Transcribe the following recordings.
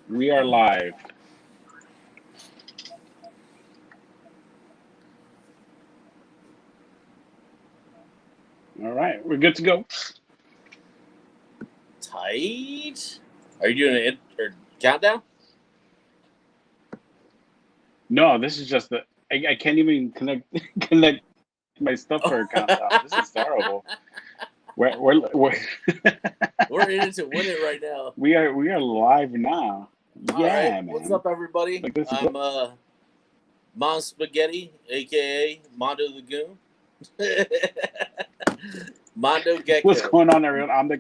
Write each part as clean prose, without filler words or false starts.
We are live. All right, we're good to go. Tight. Are you doing a countdown? No, this is just I can't even connect my stuff for a countdown. This is terrible. We're We're in it to win it right now. we are live now. All Yeah, right. man. What's up, everybody? Like, this is I'm Mom Spaghetti, aka Mondo the Goon. Mondo Gecko. What's going on, everyone? I'm the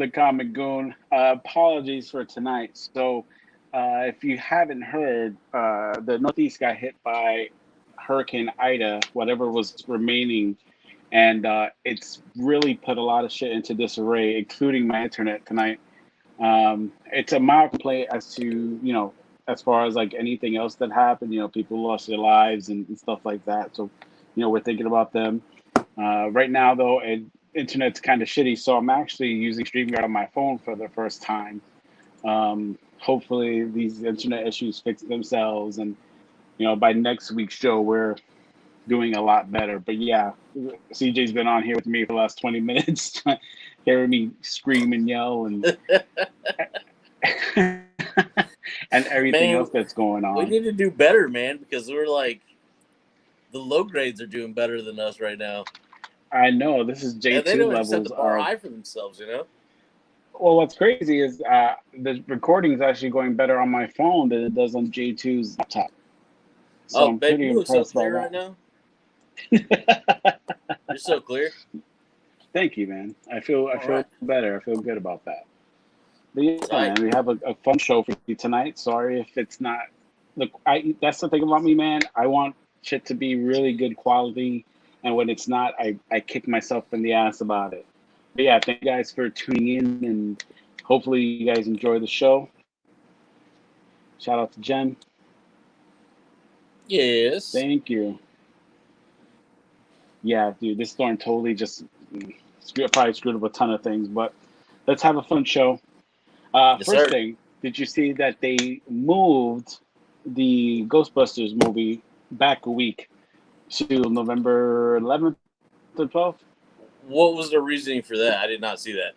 Comic Goon. Apologies for tonight. So, if you haven't heard, the Northeast got hit by Hurricane Ida, whatever was remaining, and it's really put a lot of shit into disarray, including my internet tonight. It's a mild complaint as to, as far as like anything else that happened, people lost their lives and stuff like that. So, we're thinking about them. Right now, though, internet's kind of shitty, so I'm actually using StreamYard on my phone for the first time. Hopefully, these internet issues fix themselves, and by next week's show, we're doing a lot better. But yeah, CJ's been on here with me for the last 20 minutes, hearing me scream and yell and and everything else that's going on. We need to do better, man, because we're like the low grades are doing better than us right now. I know, this is J2 and they don't levels. Set the bar high for themselves, Well, what's crazy is the recording is actually going better on my phone than it does on J2's laptop. So I'm babe, pretty you look so impressed by clear right now. You're so clear. Thank you, man. I feel better. I feel good about that. But yeah, man, we have a fun show for you tonight. Sorry if it's not. Look, that's the thing about me, man. I want shit to be really good quality, and when it's not, I kick myself in the ass about it. But yeah, thank you guys for tuning in, and hopefully you guys enjoy the show. Shout out to Jen. Yes. Thank you. Yeah, dude, this storm totally just probably screwed up a ton of things, but let's have a fun show. First thing, did you see that they moved the Ghostbusters movie back a week to November 11th to 12th? What was the reasoning for that? I did not see that.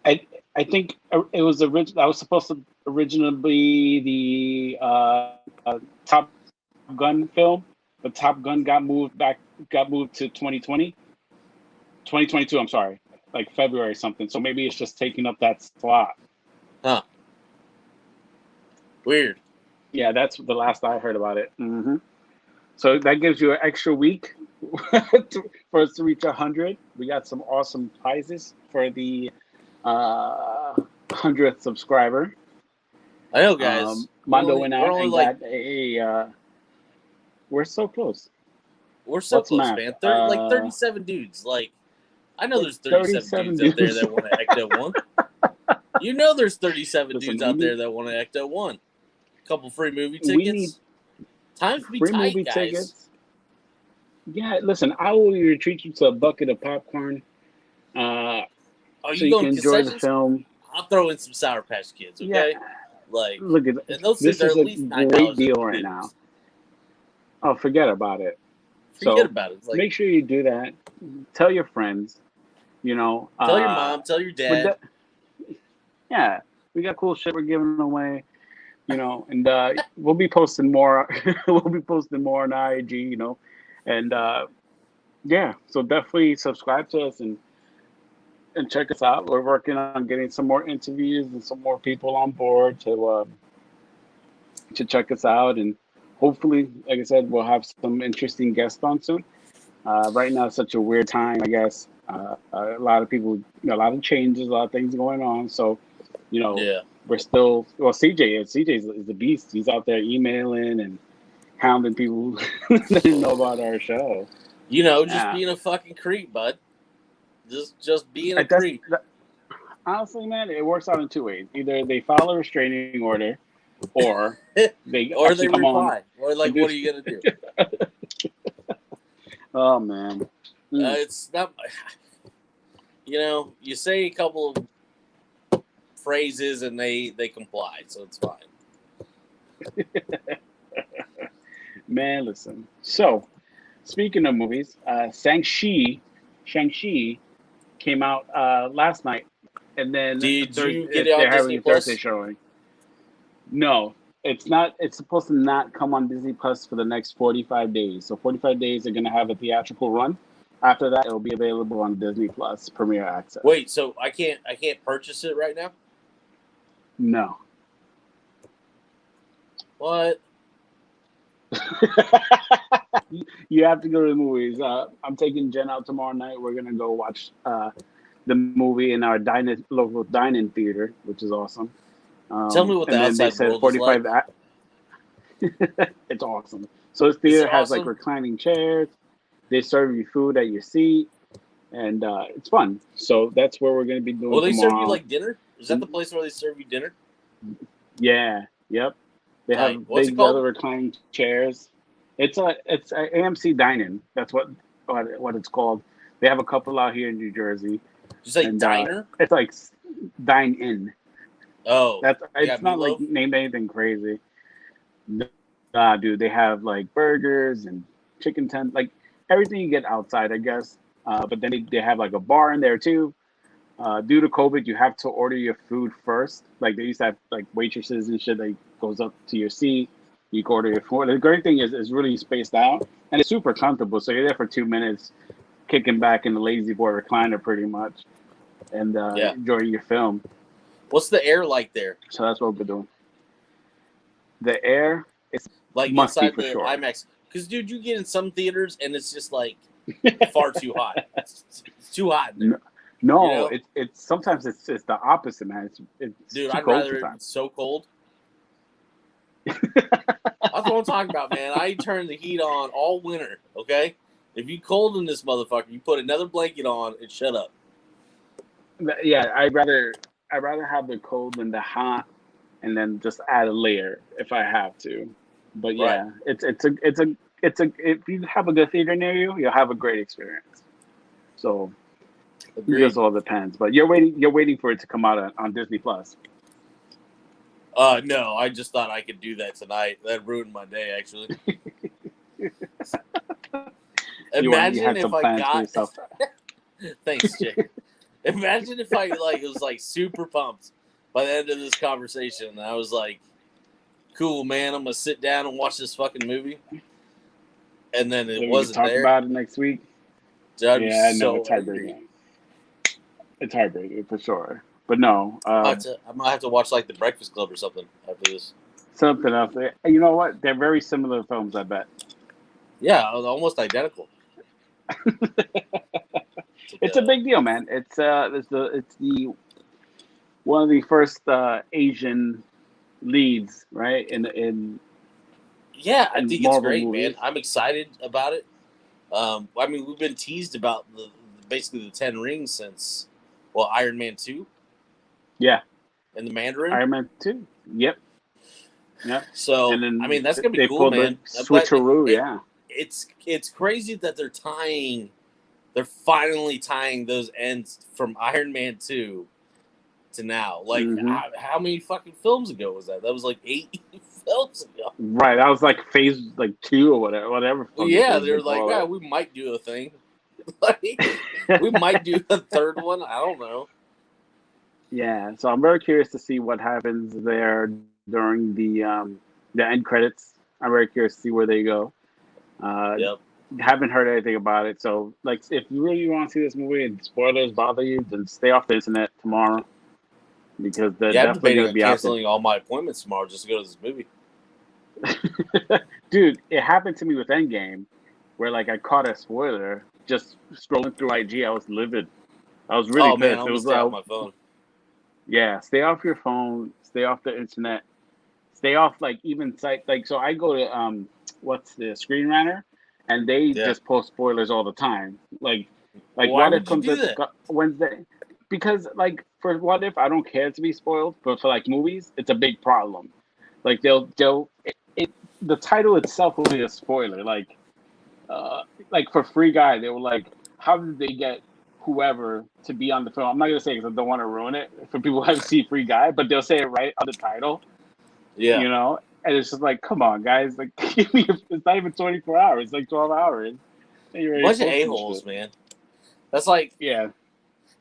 I think it was I was supposed to originally be the Top Gun film, but Top Gun got moved to 2022. I'm sorry, like February something. So maybe it's just taking up that slot. Huh. Weird. Yeah, that's the last I heard about it. Mm-hmm. So that gives you an extra week for us to reach 100. We got some awesome prizes for the 100th subscriber. I know, guys. Mondo went out and got a. We're so close. We're so close, man. 37 dudes. Like, I know there's 37 dudes out there that want to Ecto 1. You know there's 37 dudes out there that want to Ecto 1. Couple free movie tickets. Time to be tight, guys. Tickets. Yeah, listen, I will treat you to a bucket of popcorn. So you can enjoy the film. I'll throw in some Sour Patch Kids, okay? Yeah. Like, look at this is a great deal right now. Oh, forget about it. Forget about it. Like, make sure you do that. Tell your friends. Tell your mom. Tell your dad. Yeah, we got cool shit we're giving away. And we'll be posting more. We'll be posting more on IG. And yeah, so definitely subscribe to us and check us out. We're working on getting some more interviews and some more people on board to check us out, and hopefully, like I said, we'll have some interesting guests on soon. Right now, it's such a weird time, I guess. A lot of people, a lot of changes, a lot of things going on. So, we're still. Well, CJ is the beast. He's out there emailing and hounding people that didn't know about our show. Just being a fucking creep, bud. Just being a creep. Honestly, man, it works out in two ways. Either they file a restraining order, or they reply. Or like, what are you gonna do? Oh man, it's not. You say a couple of phrases and they comply, so it's fine. Man, listen. So, speaking of movies, Shang-Chi came out last night, and then Did you get it on they're Disney having a Plus? Thursday showing. No, it's not. It's supposed to not come on Disney Plus for the next 45 days. So 45 days they're going to have a theatrical run. After that, it'll be available on Disney Plus Premier Access. Wait, so I can't purchase it right now? No. What? You have to go to the movies. I'm taking Jen out tomorrow night. We're gonna go watch the movie in our local dining theater, which is awesome. Tell me what the outside world is like. It's awesome. So this theater has like reclining chairs. They serve you food at your seat, and it's fun. So that's where we're gonna be doing. Will they tomorrow. serve you like dinner? Is that the place where they serve you dinner? Yeah. Yep. They have big other reclining chairs. It's AMC Dine-In. That's what it's called. They have a couple out here in New Jersey. Just like diner? It's like dine-in. Oh, it's not like named anything crazy. Dude, they have like burgers and chicken tent, like everything you get outside, I guess. But then they have like a bar in there too. Due to COVID, you have to order your food first. Like they used to have like waitresses and shit that goes up to your seat. You can order your food. The great thing is it's really spaced out and it's super comfortable. So you're there for 2 minutes, kicking back in the lazy boy recliner pretty much, and enjoying your film. What's the air like there? So that's what we're doing. The air is like inside the IMAX. Because dude, you get in some theaters and it's just like far too hot. It's too hot in there. No, you know? it's sometimes it's the opposite, man. It's dude, I'd rather it's so cold. That's what I'm talking about, man. I turn the heat on all winter. Okay, if you cold in this motherfucker, you put another blanket on and shut up. Yeah, I'd rather have the cold than the hot, and then just add a layer if I have to. But yeah, right. it's a if you have a good theater near you, you'll have a great experience. So. Agreed. It just all depends, but you're waiting for it to come out on Disney Plus. No, I just thought I could do that tonight. That ruined my day, actually. Imagine if I got. Thanks, Jake. Imagine if I was like super pumped by the end of this conversation, and I was like, "Cool, man, I'm gonna sit down and watch this fucking movie," and then it wasn't talk there. About it next week. That'd yeah, be no, it's heartbreaking. It's heartbreaking for sure. But no, I might have to watch like The Breakfast Club or something after this. Something else. You know what? They're very similar films, I bet. Yeah, almost identical. It's a big deal, man. It's the one of the first Asian leads, right? Yeah, I think Marvel it's great, movies. Man. I'm excited about it. I mean, we've been teased about basically the 10 Rings since, Iron Man 2. Yeah. And the Mandarin. Iron Man 2. Yep. So, and then I mean, that's going to be cool, man. Switcheroo, yeah. It's crazy that they're finally tying those ends from Iron Man 2 to now. Like, how many fucking films ago was that? That was like 8 films ago. Right. That was like phase 2 or whatever. Yeah, they were like, yeah, we might do a thing. We might do a third one. I don't know. Yeah, so I'm very curious to see what happens there during the end credits. I'm very curious to see where they go. Yep. Haven't heard anything about it. So, like, if you really want to see this movie and spoilers bother you, then stay off the internet tomorrow because they're definitely going to be canceling all my appointments tomorrow just to go to this movie. Dude, it happened to me with Endgame, where like I caught a spoiler just scrolling through IG. I was livid. I was really pissed. Man, I was off my phone. Yeah, stay off your phone. Stay off the internet. Stay off like even site like. So I go to what's the Screen Runner, and they just post spoilers all the time. Like why What would If comes you do that? Wednesday, because like for What If I don't care to be spoiled, but for like movies, it's a big problem. Like the title itself will be a spoiler. Like for Free Guy, they were like, how did they get whoever to be on the film. I'm not gonna say because I don't want to ruin it for people who haven't seen Free Guy, but they'll say it right on the title. Yeah. You know, and it's just like, come on, guys, like it's not even 24 hours, it's like 12 hours. Bunch of a-holes, man. That's like, yeah.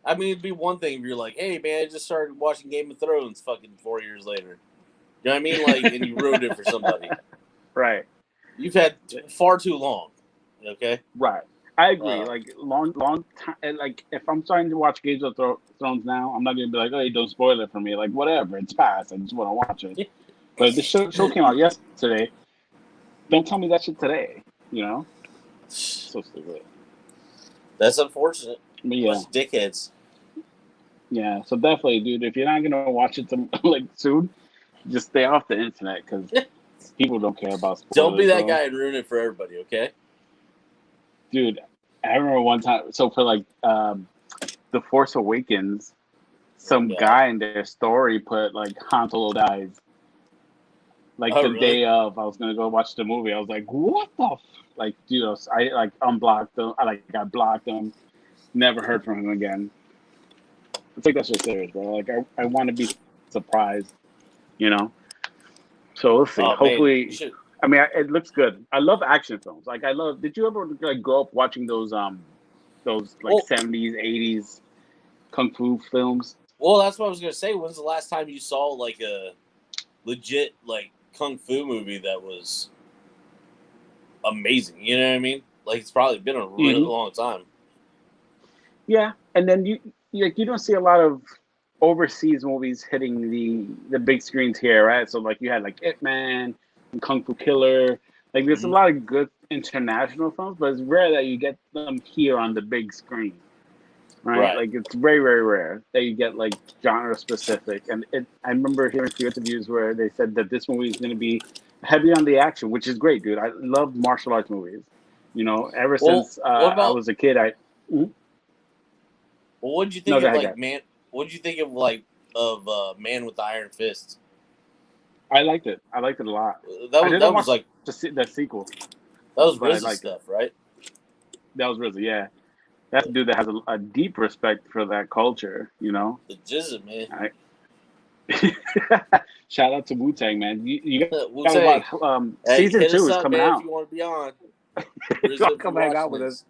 I mean, it'd be one thing if you're like, hey, man, I just started watching Game of Thrones fucking 4 years later. You know what I mean? Like, and you ruined it for somebody. Right. You've had far too long. Okay? Right. I agree. Like, long time. Like, if I'm starting to watch Game of Thrones now, I'm not going to be like, hey, don't spoil it for me. Like, whatever. It's past. I just want to watch it. But if the show came out yesterday, don't tell me that shit today. You know? So stupid. That's unfortunate. But yeah. Bunch of dickheads. Yeah, so definitely, dude, if you're not going to watch it like soon, just stay off the internet because people don't care about spoilers. Don't be that guy and ruin it for everybody, okay? Dude, I remember one time, so for like The Force Awakens, some guy in their story put like Han Solo dies. Like the day of, I was gonna go watch the movie. I was like, "What the?" Like, dude, I like unblocked him. I blocked him. Never heard from him again. I take that shit serious, bro. Like, I want to be surprised, you know. So we'll see. Hopefully, I mean, it looks good. I love action films. Like, I love. Did you ever like grow up watching those like 70s, 80s kung fu films? Well, that's what I was gonna say. When's the last time you saw like a legit like kung fu movie that was amazing? You know what I mean? Like, it's probably been a really long time. Yeah, and then you don't see a lot of overseas movies hitting the big screens here, right? So like you had like Ip Man and Kung Fu Killer. Like there's a lot of good international films, but it's rare that you get them here on the big screen. Right? Like it's very, very rare that you get like genre specific. And I remember hearing a few interviews where they said that this movie is going to be heavy on the action, which is great, dude. I love martial arts movies. You know, ever since I was a kid, Well, what did you think of like Man? What did you think of like Man with the Iron Fist? I liked it. I liked it a lot. That was like the sequel. That was RZA stuff, right? That was RZA, yeah. That's a dude that has a deep respect for that culture, you know. The Jizzle, man. Shout out to Wu-Tang, man. You got about, season 2 is coming out. If you want to be on, come hang out with us.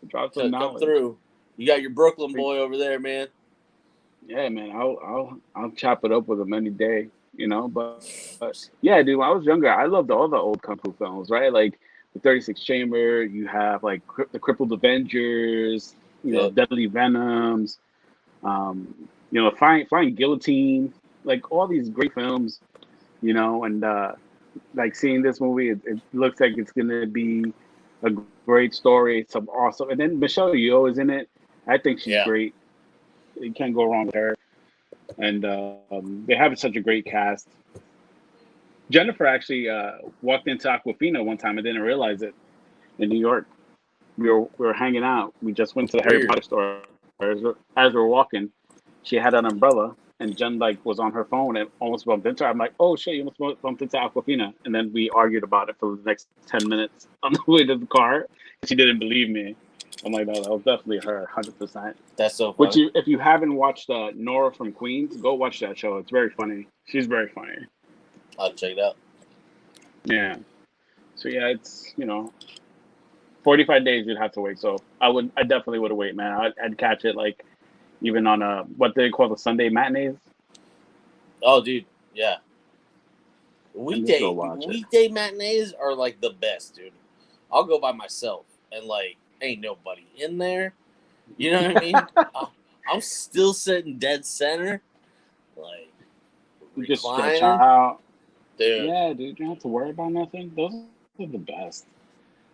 Drop some knowledge. Come through. You got your Brooklyn boy over there, man. Yeah, man. I'll chop it up with him any day, you know. But yeah, dude. When I was younger, I loved all the old kung fu films, right? Like the 36 Chamber. You have like the Crippled Avengers. You know, Deadly Venoms. You know, Flying Guillotine. Like all these great films, you know. And like seeing this movie, it looks like it's gonna be a great story. Some awesome, and then Michelle Yeoh is in it. I think she's great. You can't go wrong with her. And they have such a great cast. Jennifer actually walked into Aquafina one time and didn't realize it in New York. We were hanging out. We just went to the Harry Potter store. As we were walking, she had an umbrella, and Jen like was on her phone and almost bumped into her. I'm like, oh shit, you almost bumped into Aquafina. And then we argued about it for the next 10 minutes on the way to the car. She didn't believe me. I'm like, no, that was definitely her, 100%. That's so funny. If you haven't watched Nora from Queens, go watch that show. It's very funny. She's very funny. I'll check it out. Yeah. So yeah, it's 45 days you'd have to wait. So I definitely would have waited, man. I'd catch it like even on what they call the Sunday matinees. Oh, dude, yeah. Weekday matinees are like the best, dude. I'll go by myself and like. Ain't nobody in there. You know what I mean? I'm still sitting dead center. Like, you just stretch out. Dude. Yeah, dude. You don't have to worry about nothing. Those are the best.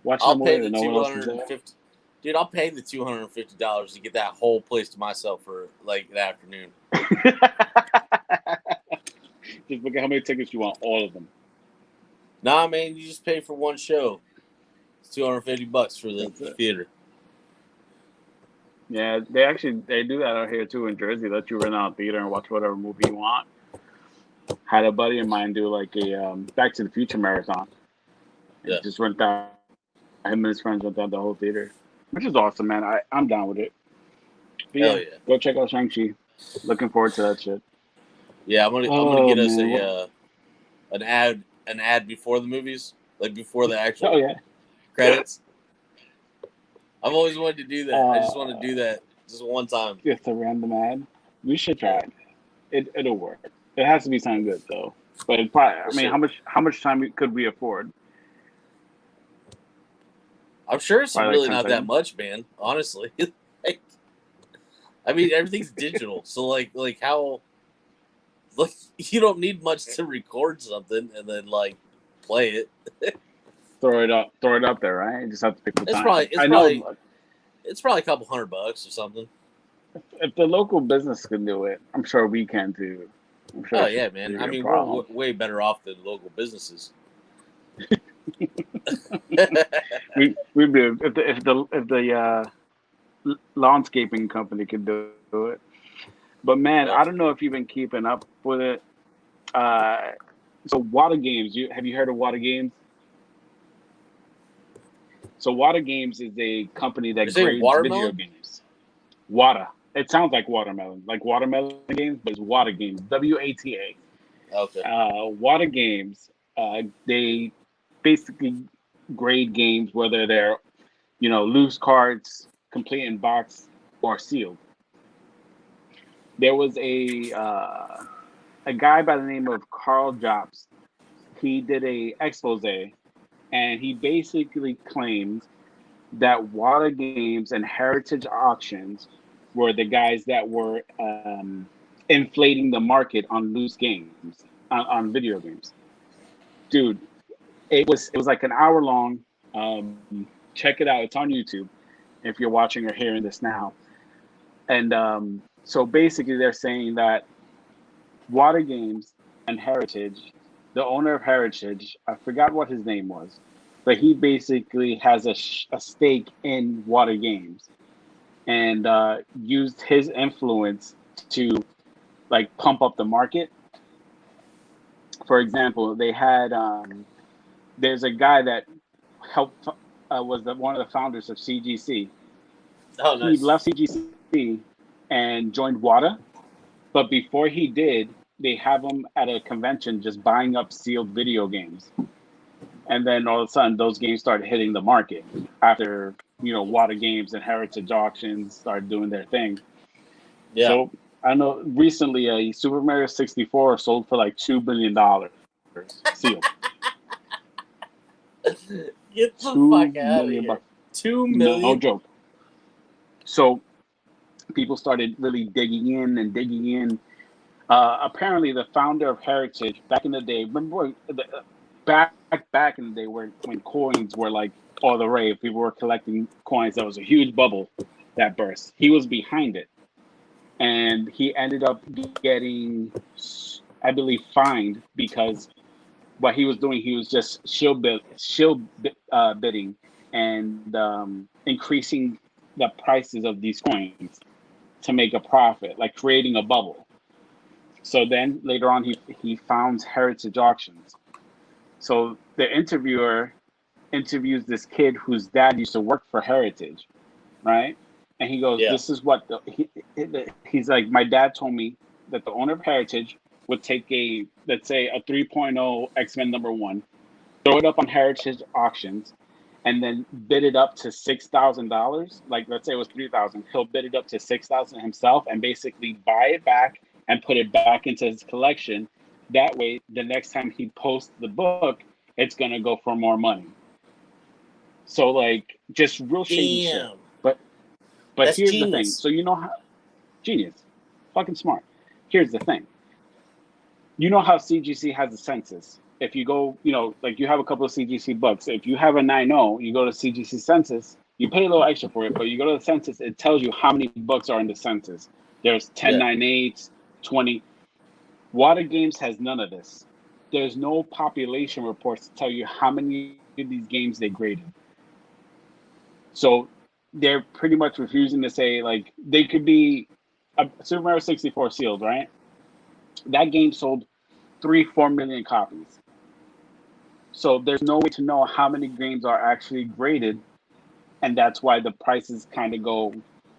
I'll pay the $250. Dude, I'll pay the $250 to get that whole place to myself for, like, the afternoon. Just look at how many tickets you want. All of them. Nah, man. You just pay for one show. $250 for the theater. Yeah, they do that out here too in Jersey. Let you rent out a theater and watch whatever movie you want. Had a buddy of mine do like a Back to the Future marathon. Yeah. Just rent out. Him and his friends went down the whole theater, which is awesome, man. I'm down with it. But Hell yeah, yeah. go check out Shang-Chi. Looking forward to that shit. Yeah, I'm gonna get us an ad before the movies, like before the actual credits. I've always wanted to do that. I just want to do that just one time. It's a random ad. We should try it. It'll work. It has to be something good though. But it probably, I mean, how much time could we afford? I'm sure it's Probably really like 10 not that seconds. much, man. Honestly, like, I mean, everything's digital, so like how, like, you don't need much to record something and then like play it. Throw it up there, right? You just have to pick the time. It's probably a couple $100 or something. If the local business can do it, I'm sure we can too. I'm sure. Oh yeah, man. I mean, we're way better off than local businesses. We'd be if the landscaping company could do it. But man, I don't know if you've been keeping up with it. So Water Games, have you heard of Water Games? So Water Games is a company that grades video games. Water. It sounds like watermelon games, but it's Water Games. WATA. Okay. Water Games. They basically grade games whether they're, loose cards, complete in box, or sealed. There was a guy by the name of Carl Jobs. He did a expose, and he basically claimed that Water Games and Heritage Auctions were the guys that were inflating the market on loose games, on video games. Dude, it was like an hour long. Check it out. It's on YouTube if you're watching or hearing this now. And so basically they're saying that Water Games and Heritage, the owner of Heritage, I forgot what his name was, but he basically has a stake in Water Games, and used his influence to like pump up the market. For example, they had there's a guy that helped was one of the founders of CGC. Oh, nice. He left CGC and joined Water, but before he did, they have him at a convention just buying up sealed video games. And then all of a sudden, those games started hitting the market after, Water Games and Heritage Auctions started doing their thing. Yeah. So I know recently a Super Mario 64 sold for like $2 billion sealed. Get the fuck out of here. $2 million? No joke. So people started really digging in. Apparently, the founder of Heritage back in the day, remember back in the day when coins were like all the rave, people were collecting coins. There was a huge bubble that burst. He was behind it, and he ended up getting, I believe, fined because what he was doing, he was just shield bidding and increasing the prices of these coins to make a profit, like creating a bubble. So then later on, he founds Heritage Auctions. So the interviewer interviews this kid whose dad used to work for Heritage, right? And he goes, "This is what he's like. My dad told me that the owner of Heritage would take let's say a 3.0 X-Men #1, throw it up on Heritage Auctions, and then bid it up to $6,000. Like let's say it was 3,000, he'll bid it up to 6,000 himself, and basically buy it back and put it back into his collection. That way, the next time he posts the book, it's gonna go for more money." So like, just real shady shit. But here's genius. The thing. So how genius, fucking smart. Here's the thing. You know how CGC has a census. If you go, like you have a couple of CGC books. If you have a 9.0, you go to CGC census. You pay a little extra for it, but you go to the census. It tells you how many books are in the census. There's 10.9.8s, 20. Water Games has none of this. There's no population reports to tell you how many of these games they graded. So they're pretty much refusing to say, like, they could be a Super Mario 64 sealed, right? That game sold 3-4 million copies. So there's no way to know how many games are actually graded, and that's why the prices kind of go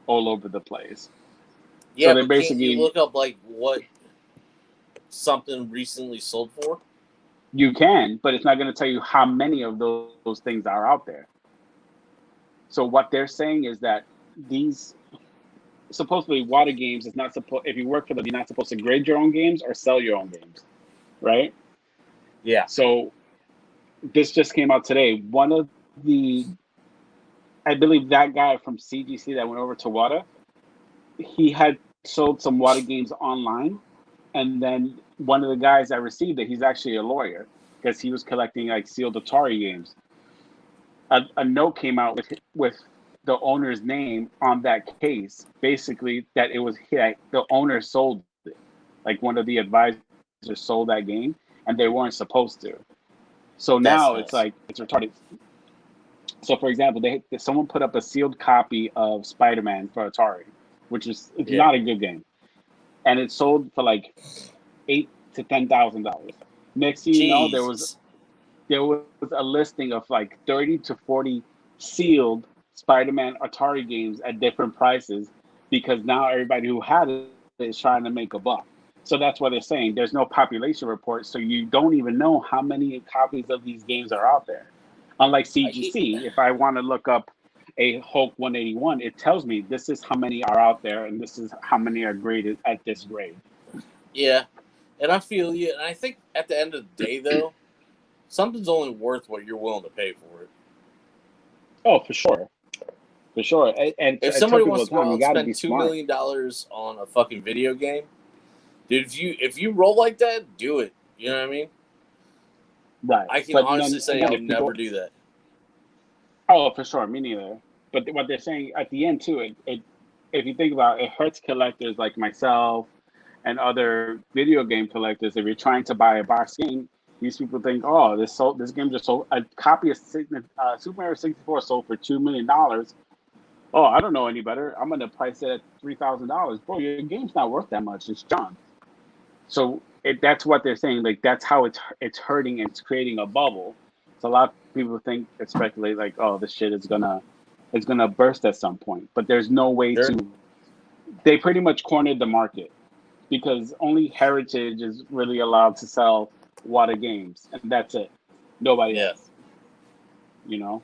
all over the place. Yeah, So they but can't you basically look up like what something recently sold for? you can, but it's not going to tell you how many of those things are out there. So what they're saying is that these supposedly water games is not supposed. If you work for them, you're not supposed to grade your own games or sell your own games, right? Yeah. So this just came out today. One of the, I believe that guy from CGC that went over to Wata, he had sold some Wata games online, and then one of the guys that received it, he's actually a lawyer because he was collecting like sealed Atari games. A note came out with the owner's name on that case, basically that it was the owner sold it, like one of the advisors sold that game, and they weren't supposed to. So That's now it's nice. like it's retarded. So for example, someone put up a sealed copy of Spider-Man for Atari, which is it's Yeah. not a good game, and it sold for like $8,000 to $10,000. Next thing you know, Jesus. there was a listing of like 30 to 40 sealed Spider-Man Atari games at different prices because now everybody who had it is trying to make a buck. So that's what they're saying. There's no population report, so you don't even know how many copies of these games are out there. Unlike CGC, if I want to look up a Hulk 181, it tells me this is how many are out there and this is how many are graded at this grade. Yeah. And I feel you. And I think at the end of the day, though, something's only worth what you're willing to pay for it. Oh, for sure. For sure. And If I tell somebody people wants all to the go time, out you and got to spend be $2 smart. million on a fucking video game, dude, if you roll like that, do it. You know what I mean? Right. I can But honestly then say again, I'll if people, never do that. oh, for sure, me neither. But what they're saying at the end too, it if you think about it, it hurts collectors like myself and other video game collectors. If you're trying to buy a box game, these people think, oh, this game just sold a copy of Super Mario 64 sold for $2 million. Oh, I don't know any better. I'm gonna price it at $3,000. Bro, your game's not worth that much. It's junk. So that's what they're saying. Like that's how it's hurting and it's creating a bubble. So a lot of people think speculate like, oh, this shit is gonna burst at some point. But there's no way Sure. to. They pretty much cornered the market because only Heritage is really allowed to sell Wata games, and that's it. Nobody Yeah. else. You know,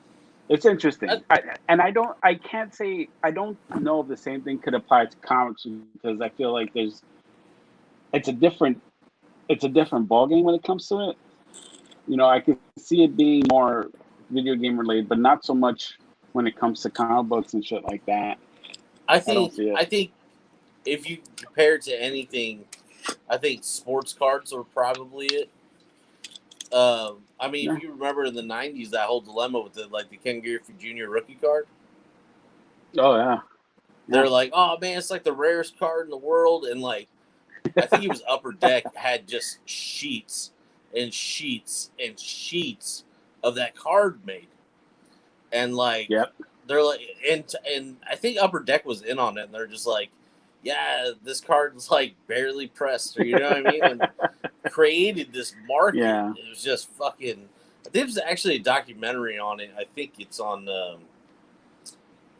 it's interesting. I can't say I don't know if the same thing could apply to comics because I feel like it's a different it's a different ball game when it comes to it. You know, I can see it being more video game related, but not so much when it comes to comic books and shit like that. I I don't think see it. I think if you compare it to anything, I think sports cards are probably it. I mean, Yeah. if you remember in the '90s, that whole dilemma with the Ken Griffey Jr. rookie card, Oh yeah. they're like, "Oh man, it's like the rarest card in the world," and like, I think it was Upper Deck had just sheets and sheets and sheets of that card made, and like, Yep. they're like, and I think Upper Deck was in on it, and they're just like, "Yeah, this card's like barely pressed," or you know what I mean, and created this market. Yeah. It was just fucking. I think there's actually a documentary on it. I think it's on. I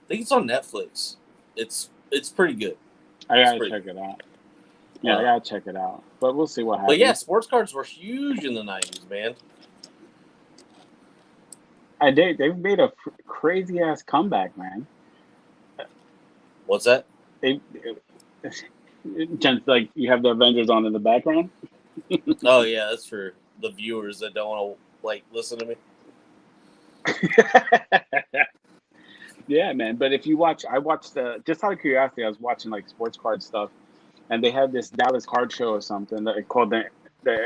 think it's on Netflix. It's pretty good. I gotta check it out. Yeah, I gotta check it out. But we'll see what happens. But yeah, sports cards were huge in the '90s, man. And they've made a crazy ass comeback, man. What's that? Just like you have the Avengers on in the background. Oh yeah, that's for the viewers that don't want to like listen to me. Yeah, man. But if you watch, I watched just out of curiosity, I was watching like sports card stuff, and they had this Dallas card show or something that called the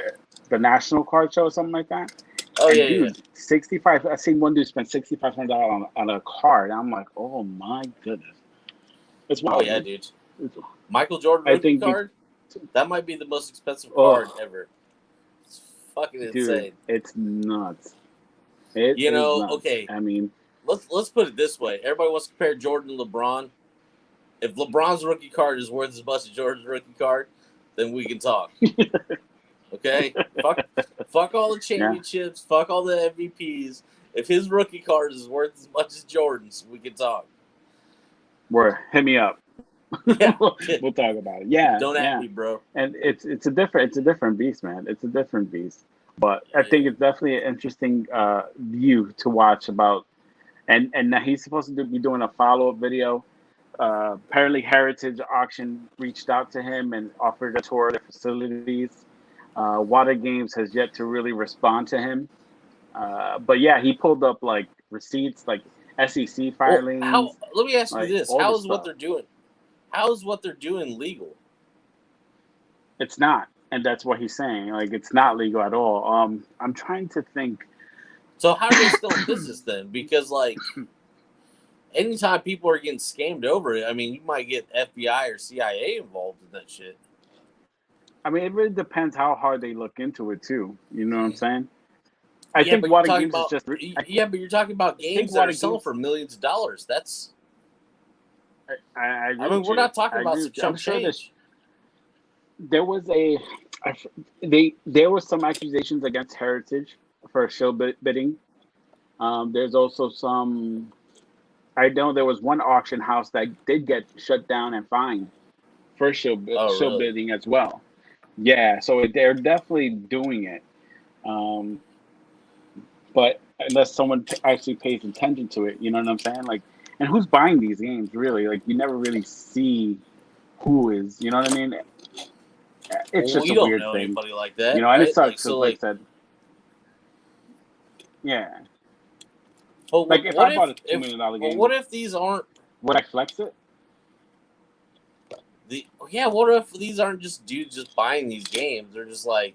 National Card Show or something like that. Oh And yeah, dude, 65. I seen one dude spend $6,500 on a card. I'm like, oh my goodness, it's wild. Oh yeah, dude. Michael Jordan rookie card. That might be the most expensive card ever. It's fucking insane. It's nuts. It is nuts. Okay. I mean, let's put it this way: everybody wants to compare Jordan to LeBron. If LeBron's rookie card is worth as much as Jordan's rookie card, then we can talk. Okay? Fuck all the championships. Yeah. Fuck all the MVPs. If his rookie card is worth as much as Jordan's, we can talk. Hit me up. Yeah, we'll talk about it. Yeah, don't at yeah. me, bro. And it's a different beast, man. It's a different beast. But I think it's definitely an interesting view to watch about. And now he's supposed to be doing a follow up video. Apparently, Heritage Auction reached out to him and offered a tour of their facilities. Water Games has yet to really respond to him. But yeah, he pulled up like receipts, like SEC Well, filings, let me ask you like this: all how this is what stuff. they're doing? How is what they're doing legal? It's not, and that's what he's saying. Like it's not legal at all. I'm trying to think. So how are they still in business then? Because like, anytime people are getting scammed over it, I mean, you might get FBI or CIA involved in that shit. I mean, it really depends how hard they look into it too. You know what I'm saying? I Yeah, think but you're Water talking Games is about just. but you're talking about I think games that Water are selling Games. for millions of dollars. That's. I agree I mean, with we're you. not talking I about agree some with you. I'm chump sure change. there was a. There were some accusations against Heritage for show bidding. There's also some. I know there was one auction house that did get shut down and fined for show Oh, show really? bidding as well. Yeah, so they're definitely doing it. Um, but unless someone actually pays attention to it, you know what I'm saying? Like, and who's buying these games really? Like, you never really see who is. You know what I mean? It's Well, just we a don't weird know thing, anybody like that, you know. And it right? sucks Like, because, so, like like, I said, yeah. but Like, if what I if, bought a $2 million but game, what if these aren't would I flex it? what if these aren't just dudes just buying these games? They're just like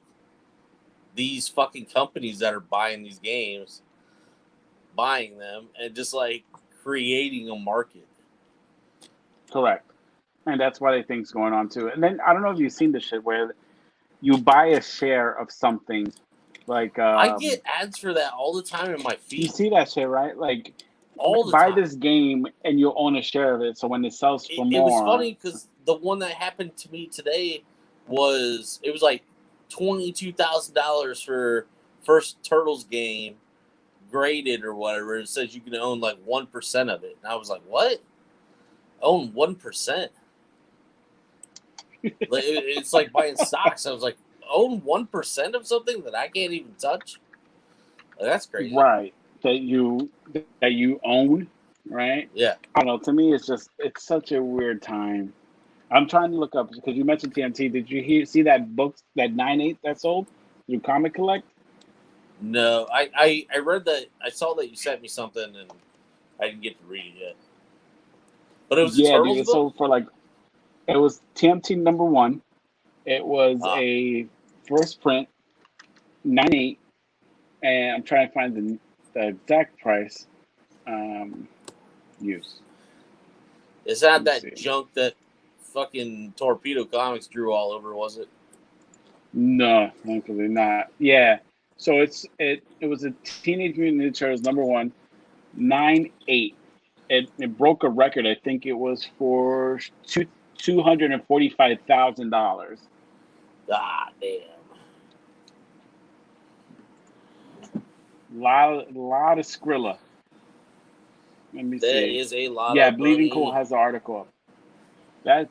these fucking companies that are buying these games, buying them, and just like creating a market. Correct. And that's what I think's going on too. And then I don't know if you've seen this shit where you buy a share of something, like I get ads for that all the time in my you feed. see that shit, right? Like All the buy time. this game and you own a share of it. So when it sells for It was more, funny because the one that happened to me today was like $22,000 for first Turtles game graded or whatever. It says you can own like 1% of it, and I was like, "What? Own 1%? It's like buying stocks." I was like, "Own 1% of something that I can't even touch? Like, that's crazy." right? That you own, right? Yeah. I don't know. To me, it's such a weird time. I'm trying to look up because you mentioned TMT. Did you see that book, that 9/8 that sold through Comic Collect? No, I read that. I saw that you sent me something, and I didn't get to read it yet. But it was a Yeah, dude. Turtles It book. sold for like it was TMT #1. It was Ah. a first print 9/8, and I'm trying to find the exact price. Use. It's not Let me that see. junk that fucking Torpedo Comics drew all over, was it? No, thankfully not. Yeah. So it was a Teenage Mutant Ninja Turtles #1, 9/8. It broke a record. I think it was for $245,000. Ah, damn. Lot of Skrilla. Let me That see. is a lot Yeah, of Bleeding Cool money. has the article up. That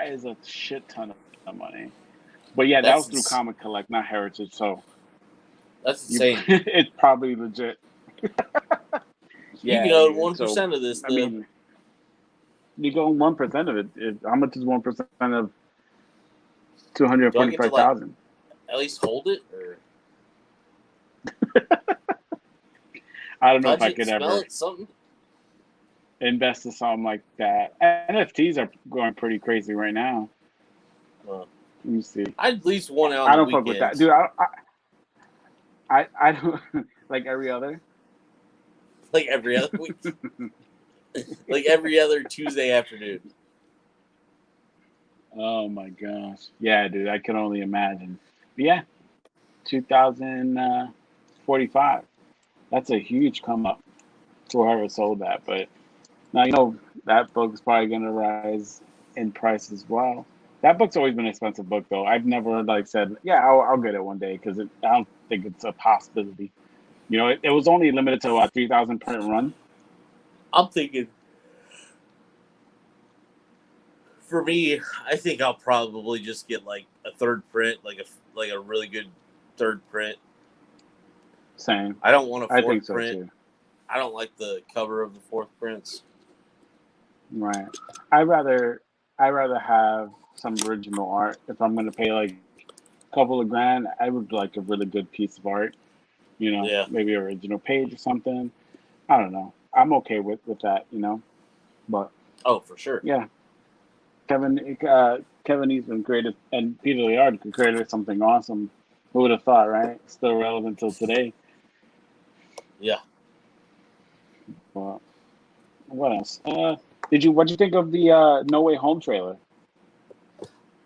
is a shit ton of money. But yeah, that was through Comic Collect, not Heritage. So that's insane. it's probably legit. You can Yeah, own dude. So 1% of this, I then. mean, you go 1% of it. How much is 1% of Do I get to like 245,000? at least hold it or I don't know if touch I it, could smell ever it, something? invest in something like that. NFTs are going pretty crazy right now. Well, Let me see. I'd at least want it on I the don't fuck with that, weekends. dude. I don't like every other. Like every other week. Like every other Tuesday afternoon. Oh my gosh. Yeah, dude. I can only imagine. But yeah, 2045. That's a huge come up to whoever sold that. But now you know that book's probably gonna rise in price as well. That book's always been an expensive book, though. I've never like said, yeah, I'll get it one day because I don't think it's a possibility. You know, it was only limited to a 3,000 print run. I'm thinking For me, I think I'll probably just get like a third print, like a really good third print. Same. I don't want a fourth I think so print. Too. I don't like the cover of the fourth prints. Right. I rather have some original art. If I'm gonna pay like a couple of grand, I would like a really good piece of art. Yeah. Maybe original page or something. I don't know. I'm okay with that. But for sure. Yeah. Kevin Eastman created, and Peter Liard created something awesome. Who would have thought, right? Still relevant till today. Yeah. Well, what else? What'd you think of the No Way Home trailer?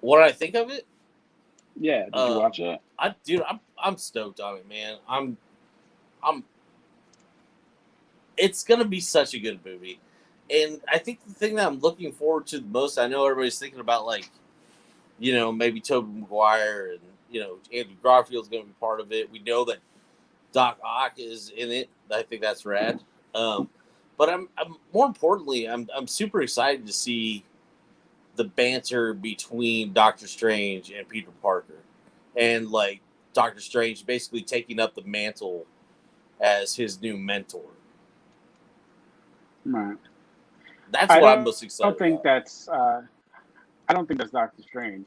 What did I think of it? Yeah, did you watch it? I'm stoked on it, man. I'm. It's gonna be such a good movie, and I think the thing that I'm looking forward to the most. I know everybody's thinking about maybe Tobey Maguire and Andrew Garfield's gonna be part of it. We know that Doc Ock is in it. I think that's rad. But I'm more importantly, I'm super excited to see the banter between Doctor Strange and Peter Parker, and like Doctor Strange basically taking up the mantle as his new mentor. Right. That's what I'm most excited about. I don't think that's Doctor Strange.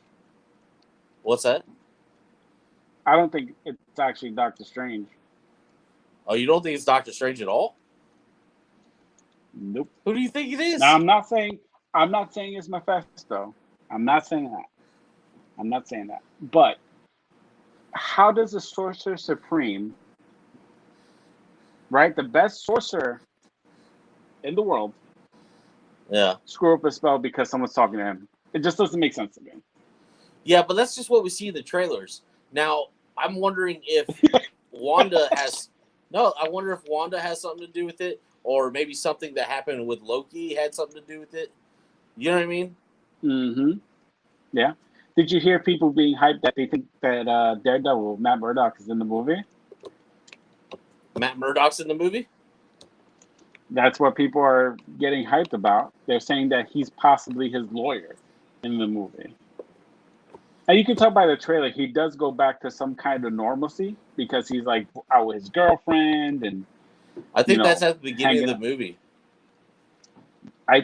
What's that? I don't think it's actually Doctor Strange. Oh, you don't think it's Doctor Strange at all? Nope. Who do you think it is? Now, I'm not saying it's Mephisto. I'm not saying that. But how does the Sorcerer Supreme, right, the best sorcerer in the world, screw up a spell because someone's talking to him? It just doesn't make sense to me. Yeah, but that's just what we see in the trailers. Now, I'm wondering if Wanda has... No, I wonder if Wanda has something to do with it, or maybe something that happened with Loki had something to do with it. You know what I mean? Mm-hmm. Yeah. Did you hear people being hyped that they think that Daredevil, Matt Murdock, is in the movie? Matt Murdock's in the movie? That's what people are getting hyped about. They're saying that he's possibly his lawyer in the movie. And you can tell by the trailer, he does go back to some kind of normalcy because he's like out with his girlfriend, and I think that's at the beginning of the movie. I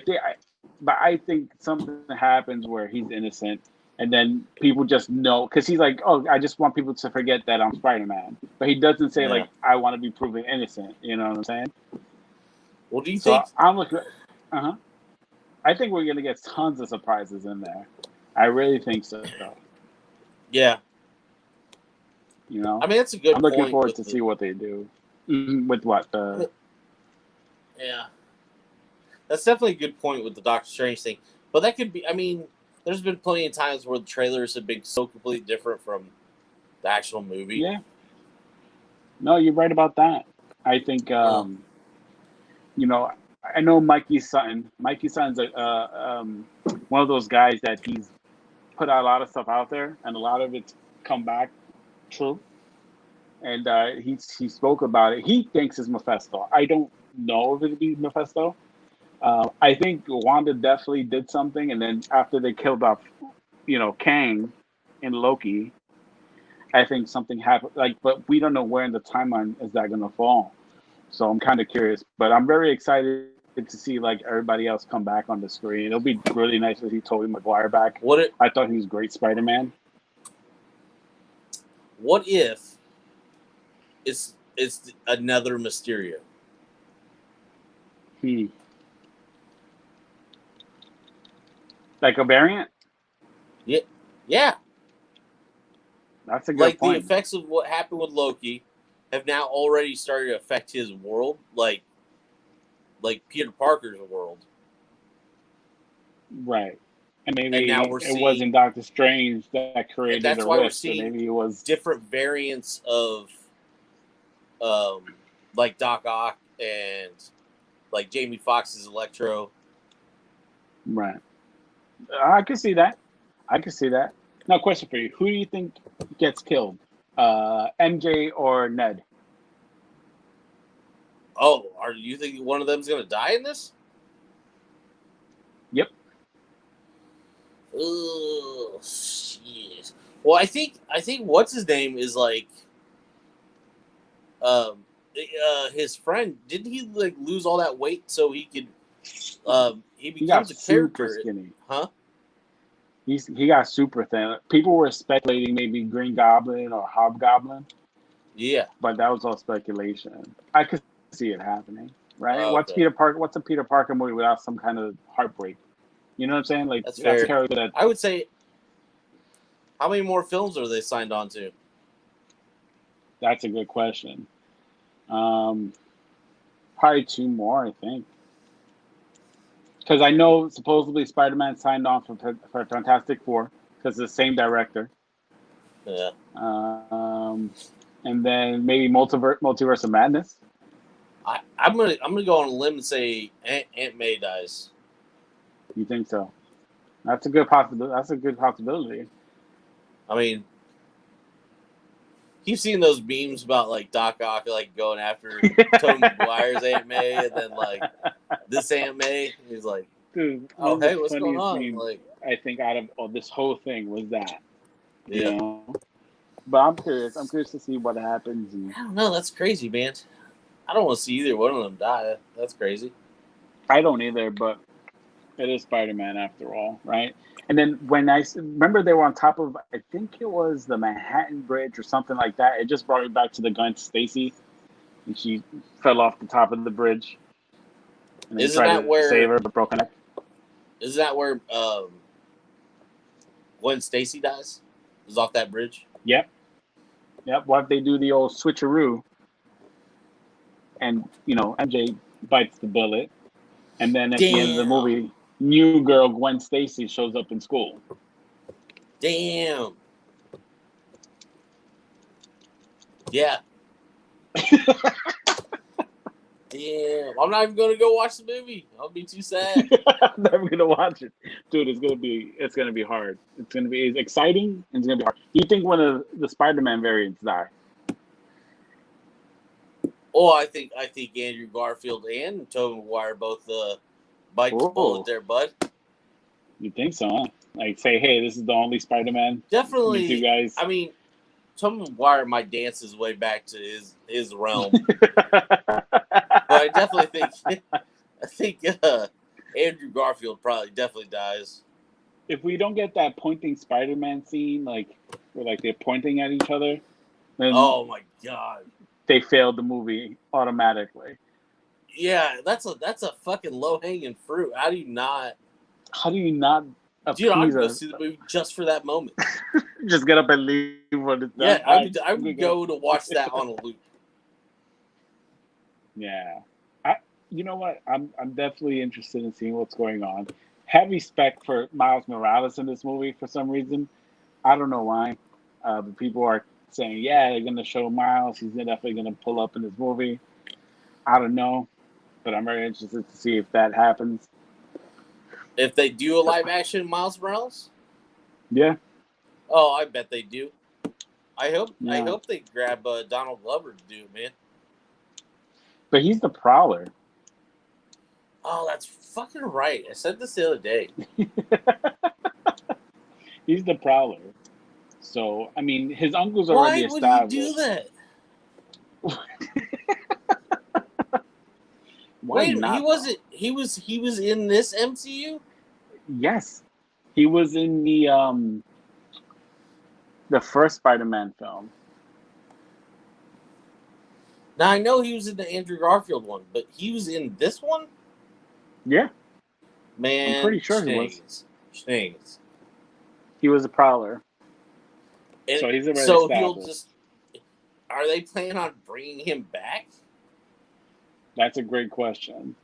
think something happens where he's innocent, and then people just know because he's like, "Oh, I just want people to forget that I'm Spider-Man," but he doesn't say like, "I want to be proven innocent." You know what I'm saying? Well, do you think? I'm looking. I think we're gonna get tons of surprises in there. I really think so. Yeah. I mean, that's a good. I'm looking forward to see what they do with what the. Yeah. That's definitely a good point with the Doctor Strange thing. But that could be... I mean, there's been plenty of times where the trailers have been so completely different from the actual movie. Yeah. No, you're right about that. I think, I know Mikey Sutton. Mikey Sutton's one of those guys that he's put out a lot of stuff out there, and a lot of it's come back true. And he spoke about it. He thinks it's Mephisto. I don't know if it'll be Mephisto. I think Wanda definitely did something, and then after they killed off, Kang in Loki, I think something happened. But we don't know where in the timeline is that going to fall. So I'm kind of curious, but I'm very excited to see everybody else come back on the screen. It'll be really nice to see Tobey Maguire back. I thought he was great Spider-Man. What if it's another Mysterio? Like a variant? Yeah. Yeah. That's a good point. The effects of what happened with Loki have now already started to affect his world, like Peter Parker's world. Right. And maybe now it wasn't Doctor Strange that created that's the why rift. We're seeing maybe it was different variants of like Doc Ock and like Jamie Foxx's Electro. Right. I can see that. Now, question for you. Who do you think gets killed? MJ or Ned? Oh, are you thinking one of them's going to die in this? Yep. Oh shit. Well, I think what's his name is like, um, his friend. Didn't he like lose all that weight so he could? He becomes a super character, skinny. huh? He got super thin. People were speculating maybe Green Goblin or Hobgoblin. Yeah, but that was all speculation. I could see it happening, right? What's okay. Peter Parker? What's a Peter Parker movie without some kind of heartbreak? You know what I'm saying? Like That's that's a fair. character that I would say, how many more films are they signed on to? that's a good question. Um, Probably two more, I think. Because I know supposedly Spider-Man signed on for Fantastic Four because it's the same director. Yeah. And then maybe Multiverse of Madness. I'm gonna go on a limb and say Aunt May dies. You think so? That's a good possibility. That's a good possibility. I mean, you've seen those memes about like Doc Ock like going after Tobey Maguire's Aunt May, and then like this Aunt May, he's like, Dude, "Oh hey, what's going on?" Like, I think out of this whole thing was that, yeah. you know. But I'm curious. I'm curious to see what happens. I don't know. That's crazy, man. I don't want to see either one of them die. That's crazy. I don't either, but it is Spider-Man after all, right? And then when I remember they were on top of, I think it was the Manhattan Bridge or something like that. It just brought me back to the Gwen Stacy, and she fell off the top of the bridge. And Isn't that to where save her, but broke her neck? Isn't that where Gwen Stacy dies? Is off that bridge? Yep. What if they do the old switcheroo? And MJ bites the bullet, and then at the end of the movie, new girl Gwen Stacy shows up in school. Damn. Yeah. Damn. I'm not even gonna go watch the movie. I'll be too sad. I'm never gonna watch it, dude. It's gonna be hard. It's gonna be exciting and it's gonna be hard. Do you think one of the Spider-Man variants die? Oh, I think Andrew Garfield and Tobey Maguire both bite the bullet there, bud. You think so? Huh? Like say, hey, this is the only Spider-Man. Definitely. You two guys. I mean, Tobey Maguire might dance his way back to his realm. But I definitely think Andrew Garfield probably definitely dies. If we don't get that pointing Spider-Man scene, like where like they're pointing at each other, then oh my god, they failed the movie automatically. Yeah, that's a fucking low hanging fruit. How do you not? Dude, I'd go see the movie just for that moment. Just get up and leave when it's done. Yeah, I would go to watch that on a loop. Yeah, you know what? I'm definitely interested in seeing what's going on. Heavy spec for Miles Morales in this movie for some reason. I don't know why. But people are saying, yeah, they're gonna show Miles. He's definitely gonna pull up in this movie. I don't know, but I'm very interested to see if that happens. If they do a live action Miles Morales? Yeah. Oh, I bet they do. I hope they grab Donald Glover to do it, man. But he's the Prowler. Oh, that's fucking right. I said this the other day. He's the Prowler. So, I mean, his uncle's already established. Why would he do that? Wait, not, he was in this MCU? Yes. He was in the first Spider-Man film. Now I know he was in the Andrew Garfield one, but he was in this one? Yeah. Man, I'm pretty sure he was. Jeez. He was a Prowler. And so he's already established. He'll just... Are they planning on bringing him back? That's a great question.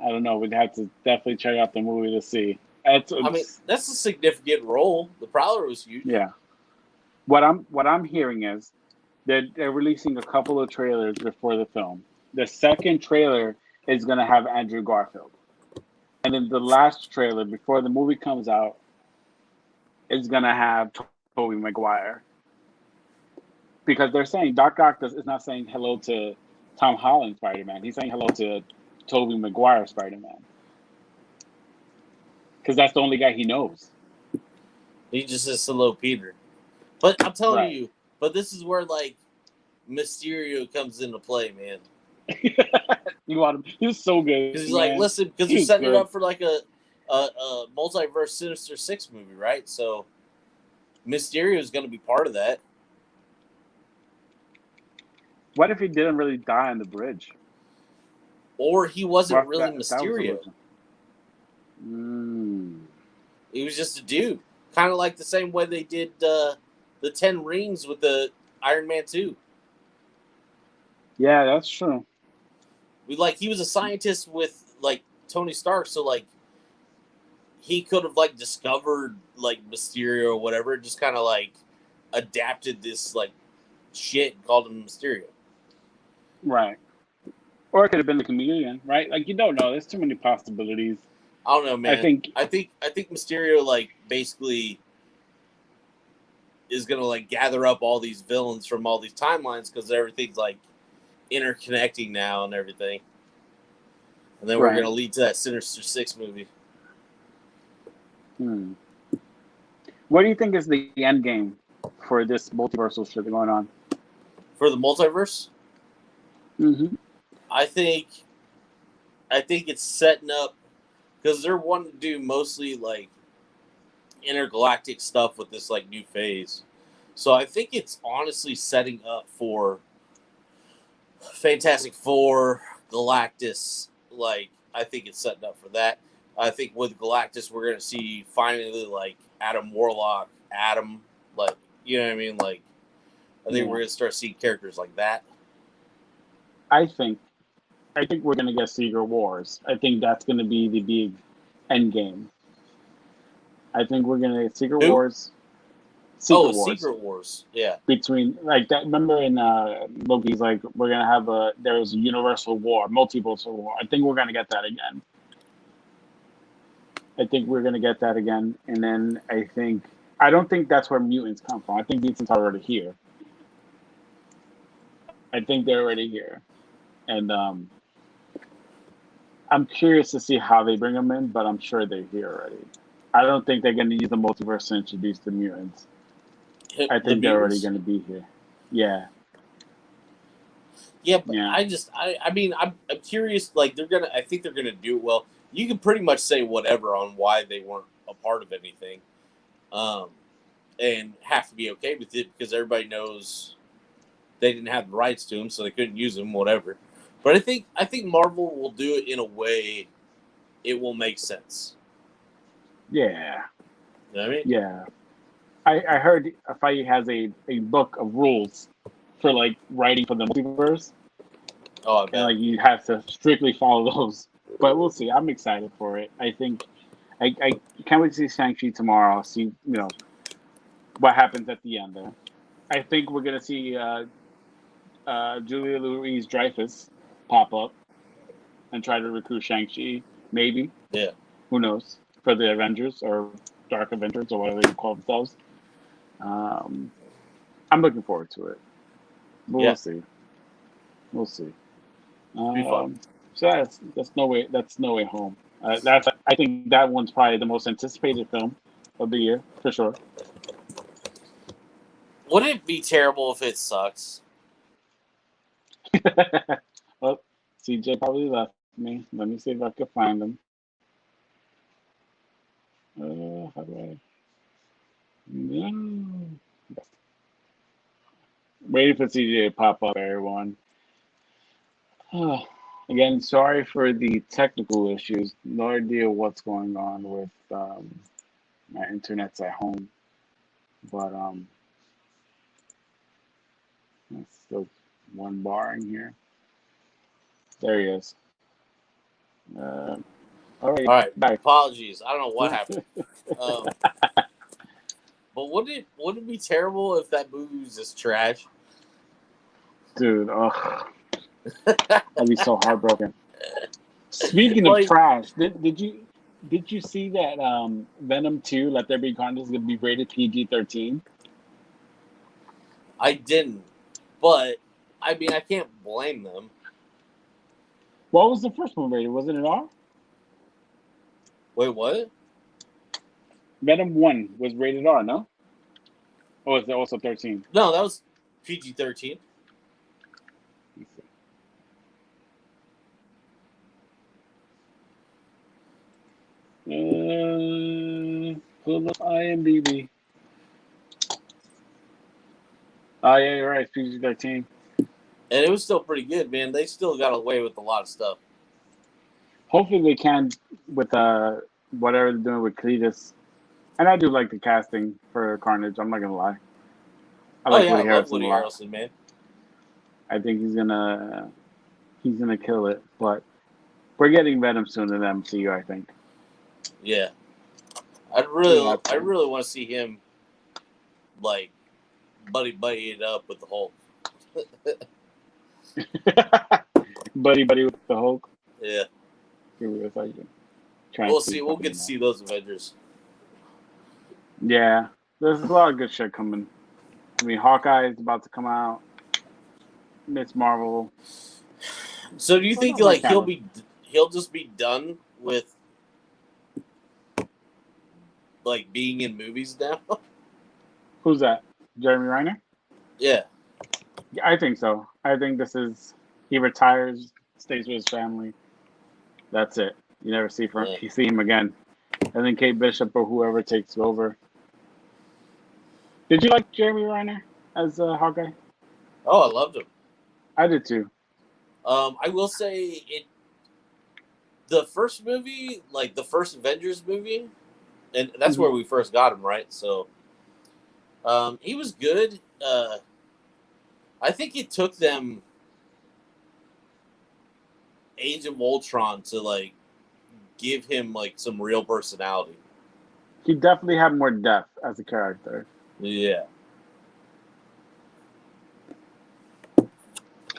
I don't know. We'd have to definitely check out the movie to see. That's a significant role. The Prowler was huge. Yeah. What I'm hearing is they're releasing a couple of trailers before the film. The second trailer is going to have Andrew Garfield. And then the last trailer before the movie comes out is going to have Tobey Maguire. Because they're saying Doc Ock is not saying hello to Tom Holland Spider-Man. He's saying hello to Tobey Maguire Spider-Man. Because that's the only guy he knows. He just is Slow Peter. But I'm telling you, but this is where like Mysterio comes into play, man. You want him? He was so good because he's like, listen, because they're setting it up for like a multiverse Sinister Six movie, right? So Mysterio is going to be part of that. What if he didn't really die on the bridge? Or he wasn't really Mysterio. He was just a dude. Kind of like the same way they did the 10 Rings with the Iron Man 2. Yeah, that's true. He was a scientist with like Tony Stark, so like he could have like discovered like Mysterio or whatever, just kind of like adapted this like shit and called him Mysterio. Right. Or it could have been the chameleon, right? Like, you don't know. There's too many possibilities. I don't know, man. I think Mysterio like basically is gonna like gather up all these villains from all these timelines because everything's like interconnecting now and everything, and then we're gonna lead to that Sinister Six movie. What do you think is the end game for this multiversal shit going on? For the multiverse? Mm-hmm. I think it's setting up because they're wanting to do mostly like intergalactic stuff with this like new phase. So I think it's honestly setting up for Fantastic Four, Galactus. Like, I think it's setting up for that. I think with Galactus, we're going to see finally like Adam Warlock, like, you know what I mean? Like, I think we're going to start seeing characters like that. I think we're going to get Secret Wars. I think that's going to be the big end game. I think we're going to get Secret Wars. Secret Wars. Yeah. Between, like, that. Remember in Loki's, like, we're going to have there's a universal war, multiversal war. I think we're going to get that again. And then I don't think that's where mutants come from. I think mutants are already here. I think they're already here. And I'm curious to see how they bring them in, but I'm sure they're here already. I don't think they're going to use the multiverse to introduce the mutants. I think they're already going to be here. Yeah. Yeah, but I mean, I'm curious. Like, I think they're gonna do it well. You can pretty much say whatever on why they weren't a part of anything, and have to be okay with it because everybody knows they didn't have the rights to them, so they couldn't use them. Whatever. But I think Marvel will do it in a way it will make sense. Yeah. You know what I mean? Yeah. I heard Feige has a book of rules for like writing for the multiverse. Oh, I bet. And like you have to strictly follow those. But we'll see. I'm excited for it. I think I can't wait to see Shang-Chi tomorrow. See, what happens at the end there. I think we're gonna see Julia Louis-Dreyfus pop up and try to recruit Shang-Chi. Maybe. Yeah. Who knows? For the Avengers or Dark Avengers or whatever they call themselves. I'm looking forward to it. But we'll see. We'll see. Be fun. So that's no way home. I think that one's probably the most anticipated film of the year for sure. Would it be terrible if it sucks? Well, CJ probably left me. Let me see if I can find him. How do I? No. Waiting for CJ to pop up, everyone. Again, sorry for the technical issues. No idea what's going on with my internet's at home, but there's still one bar in here. There he is. All right. Bye. Apologies. I don't know what happened. But would it be terrible if that movie was just trash? Dude, I'd be so heartbroken. Speaking of trash, did you see that Venom 2, Let There Be Carnage, is going to be rated PG-13? I didn't, but I mean, I can't blame them. What was the first one rated? Wasn't it R? Wait, what? Venom 1 was rated R, no? Or is it also 13? No, that was PG-13. Pull up IMDb. Oh, yeah, you're right. It's PG-13. And it was still pretty good, man. They still got away with a lot of stuff. Hopefully they can with whatever they're doing with Cletus. And I do like the casting for Carnage. I'm not gonna lie. I love Woody Harrelson, man. I think he's gonna kill it. But we're getting Venom soon in the MCU, I think. Yeah, I really want to see him like buddy it up with the Hulk. buddy with the Hulk. Yeah. Give me a second. We'll see. We'll get to see those Avengers. Yeah, there's a lot of good shit coming. I mean, Hawkeye is about to come out. Miss Marvel. So do you think like he'll just be done with like being in movies now? Who's that? Jeremy Renner? Yeah. I think so. I think he retires, stays with his family. That's it. You never see him again. I think Kate Bishop or whoever takes over. Did you like Jeremy Renner as Hawkeye? Oh, I loved him. I did too. I will say the first movie, like the first Avengers movie, and that's where we first got him, right? So he was good. I think it took them Age of Ultron to like give him like some real personality. He definitely had more depth as a character. Yeah.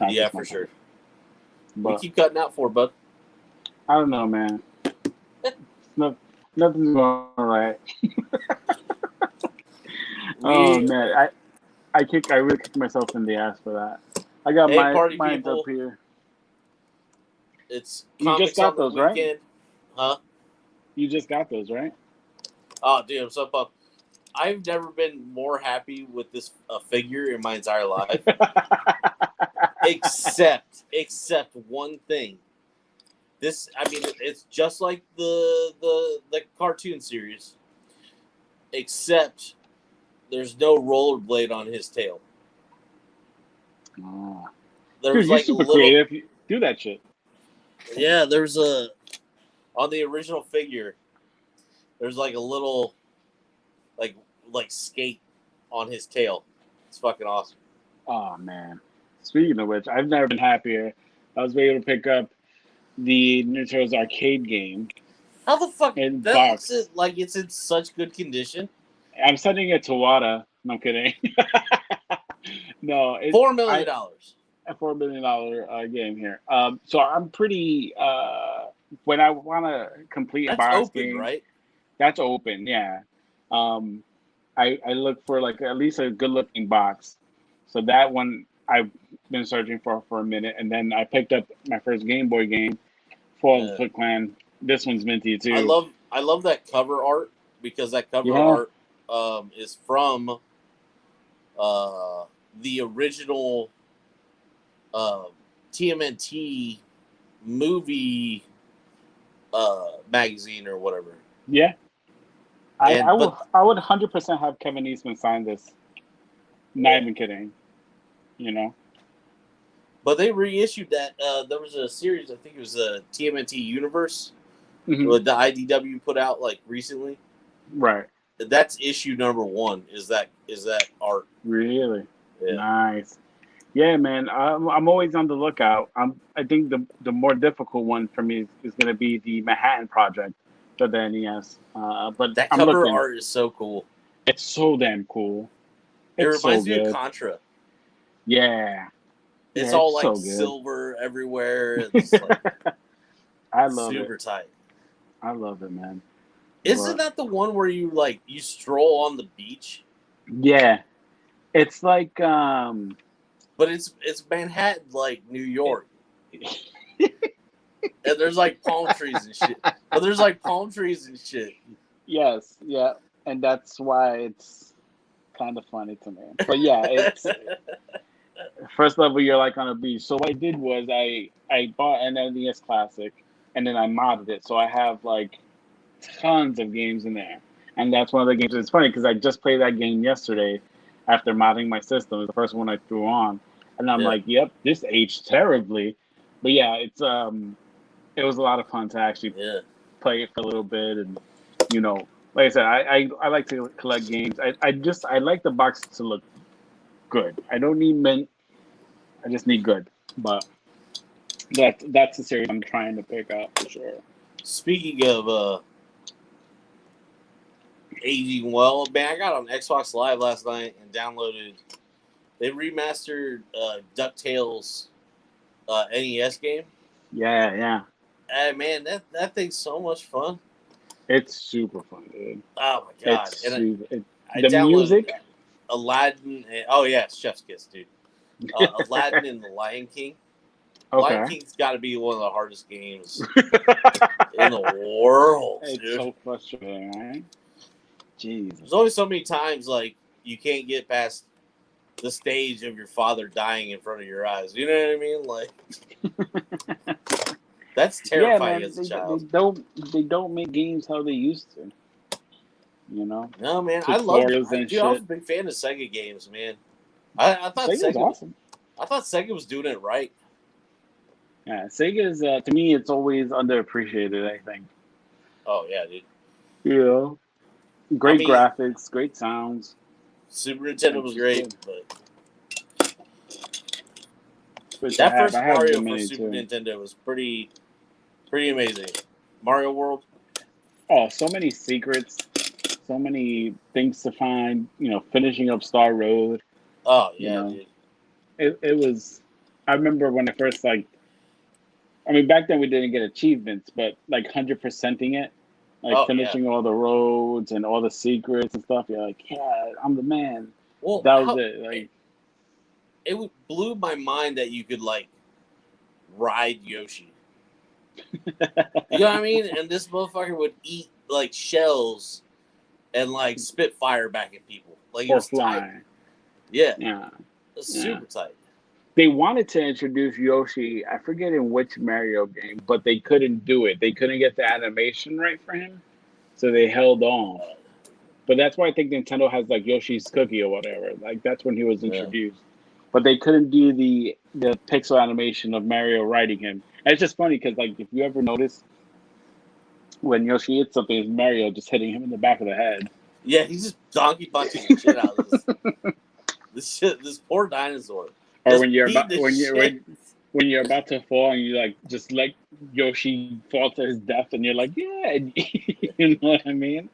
Yeah, for sure. But we keep cutting out for, bud. I don't know, man. Nothing's going right. Oh man, I really kicked myself in the ass for that. I got my up here. It's you just got those, weekend. Right? Huh? You just got those, right? Oh, dude, I'm so pumped. I've never been more happy with this figure in my entire life. except one thing. It's just like the cartoon series, except there's no rollerblade on his tail. Oh. There's like super creative. You do that shit. Yeah, there's on the original figure. There's like a little, like skate on his tail. It's fucking awesome. Oh man. Speaking of which, I've never been happier. I was able to pick up the Ninja Turtles arcade game. How the fuck? That looks like it's in such good condition. I'm sending it to Wada. No I'm kidding. No, it's $4 million. A $4 million game here. So I'm pretty. When I want to complete a box game, right? That's open, yeah. I look for like at least a good looking box. So that one I've been searching for a minute, and then I picked up my first Game Boy game, Fall of the Foot Clan. This one's minty too. I love that cover art because that cover art is from the original TMNT movie magazine or whatever. Yeah. I would 100% have Kevin Eastman sign this. Not even kidding. You know? But they reissued that. There was a series, I think it was a TMNT Universe, that the IDW put out like recently. Right. That's issue number 1. Is that art? Really? Yeah. Nice. Yeah, man. I'm always on the lookout. I think the more difficult one for me is going to be the Manhattan Project for the NES. But that cover art is so cool. It's so damn cool. It reminds me of Contra. Yeah. It's all like silver everywhere. It's like I love super tight. I love it, man. Isn't that the one where you stroll on the beach? Yeah. It's like but it's Manhattan, like New York. And there's like palm trees and shit. But there's like palm trees and shit. Yes, yeah. and that's why it's kind of funny to me. But yeah, it's first level. You're like on a beach. So what I did was I bought an NES Classic, and then I modded it. So I have like tons of games in there, and that's one of the games. It's funny because I just played that game yesterday after modding my system. It was the first one I threw on, and I'm like, "Yep, this aged terribly." But yeah, it was a lot of fun to actually play it for a little bit, and like I said, I like to collect games. I like the box to look good. I don't need mint. I just need good. But that's the series I'm trying to pick up for sure. Speaking of aging well, man, I got on Xbox Live last night and downloaded. They remastered DuckTales NES game. Yeah. Man, that thing's so much fun. It's super fun, dude. Oh my god! I the music, Aladdin. It's Chef's Kiss, dude. Aladdin and the Lion King. Okay. Lion King's got to be one of the hardest games in the world. It's dude. So frustrating, right? Jeez. There's only so many times like you can't get past the stage of your father dying in front of your eyes. You know what I mean? Like. That's terrifying as a child. They don't make games how they used to. No, man. I was a big fan of Sega games, man. I thought Sega was awesome. I thought Sega was doing it right. Yeah, Sega is to me it's always underappreciated, I think. Oh yeah, dude. Great graphics, great sounds. Super Nintendo was great, but that first Mario for Super Nintendo was pretty amazing. Mario World. Oh, so many secrets, so many things to find. Finishing up Star Road. Oh yeah, dude. It was. I remember when I first back then we didn't get achievements, but 100%ing it, finishing all the roads and all the secrets and stuff. You're like, yeah, I'm the man. Well, that was it. It blew my mind that you could ride Yoshi. You know what I mean? And this motherfucker would eat shells and spit fire back at people. Or fly. Tight. Yeah. It's super tight. They wanted to introduce Yoshi, I forget in which Mario game, but they couldn't do it. They couldn't get the animation right for him, so they held on. But that's why I think Nintendo has Yoshi's Cookie or whatever. That's when he was introduced. Yeah. But they couldn't do the pixel animation of Mario riding him. And it's just funny because if you ever notice when Yoshi hits something, it's Mario just hitting him in the back of the head. Yeah, he's just donkey punching the shit out of this poor dinosaur. Or when you're about to fall and you just let Yoshi fall to his death and you're like, yeah, you know what I mean?